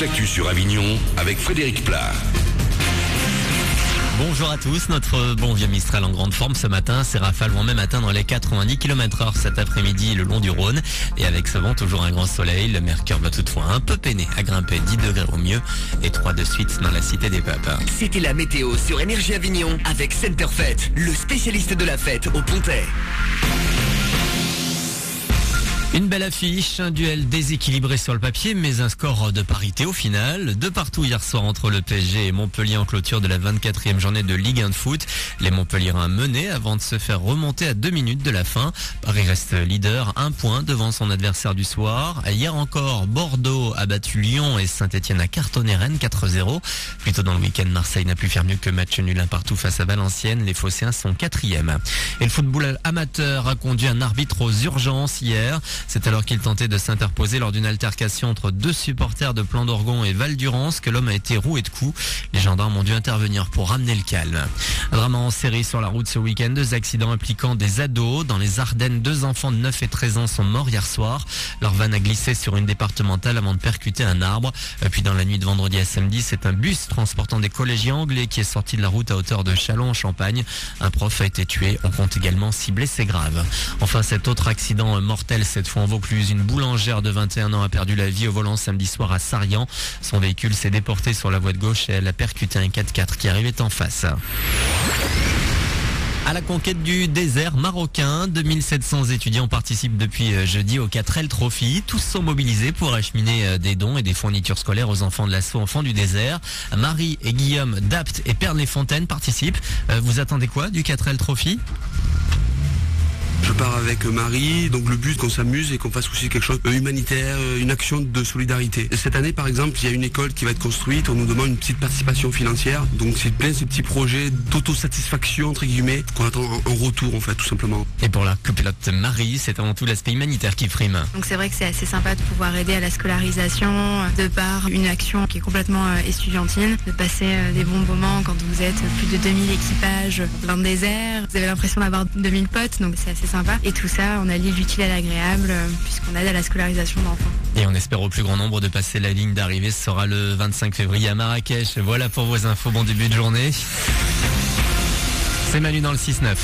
l'actu sur Avignon avec Frédéric Plat. Bonjour à tous, notre bon vieux Mistral en grande forme ce matin. Ces rafales vont même atteindre les 90 km/h cet après-midi le long du Rhône. Et avec ce vent, toujours un grand soleil, le mercure va toutefois un peu peiner à grimper 10 degrés au mieux et 3 de suite dans la cité des Papes. C'était la météo sur Énergie Avignon avec Centerfête, le spécialiste de la fête au Pontet. Une belle affiche, un duel déséquilibré sur le papier, mais un score de parité au final. De partout hier soir entre le PSG et Montpellier en clôture de la 24e journée de Ligue 1 de foot. Les Montpelliérains menaient avant de se faire remonter à 2 minutes de la fin. Paris reste leader, 1 point devant son adversaire du soir. Hier encore, Bordeaux a battu Lyon et Saint-Etienne a cartonné Rennes 4-0. Plus tôt dans le week-end, Marseille n'a pu faire mieux que match nul 1 partout face à Valenciennes. Les Phocéens sont 4e. Et le football amateur a conduit un arbitre aux urgences hier. C'est alors qu'il tentait de s'interposer lors d'une altercation entre 2 supporters de Plan d'Orgon et Val-d'Urance que l'homme a été roué de coups. Les gendarmes ont dû intervenir pour ramener le calme. Un drame en série sur la route ce week-end. 2 accidents impliquant des ados. Dans les Ardennes, 2 enfants de 9 et 13 ans sont morts hier soir. Leur van a glissé sur une départementale avant de percuter un arbre. Puis dans la nuit de vendredi à samedi, c'est un bus transportant des collégiens anglais qui est sorti de la route à hauteur de Châlons en Champagne. Un prof a été tué. On compte également 6 blessés graves. Enfin, cet autre accident mortel, cette fois en Vaucluse, une boulangère de 21 ans a perdu la vie au volant samedi soir à Sarian. Son véhicule s'est déporté sur la voie de gauche et elle a percuté un 4x4 qui arrivait en face. À la conquête du désert marocain, 2700 étudiants participent depuis jeudi au 4L Trophy. Tous sont mobilisés pour acheminer des dons et des fournitures scolaires aux enfants de l'assaut Enfants du désert. Marie et Guillaume d'Apt et Pernes-les-Fontaines participent. Vous attendez quoi du 4L Trophy ? Je pars avec Marie, donc le but qu'on s'amuse et qu'on fasse aussi quelque chose humanitaire, une action de solidarité. Cette année par exemple, il y a une école qui va être construite, on nous demande une petite participation financière, donc c'est plein ces petits projets d'autosatisfaction entre guillemets qu'on attend en retour en fait tout simplement. Et pour la copilote Marie, c'est avant tout l'aspect humanitaire qui prime. Donc c'est vrai que c'est assez sympa de pouvoir aider à la scolarisation de par une action qui est complètement estudiantine, de passer des bons moments quand vous êtes plus de 2000 équipages dans le désert, vous avez l'impression d'avoir 2000 potes, donc c'est assez sympa. Et tout ça, on allie l'utile à l'agréable puisqu'on aide à la scolarisation d'enfants. Et on espère au plus grand nombre de passer la ligne d'arrivée. Ce sera le 25 février à Marrakech. Voilà pour vos infos. Bon début de journée. C'est Manu dans le 6-9.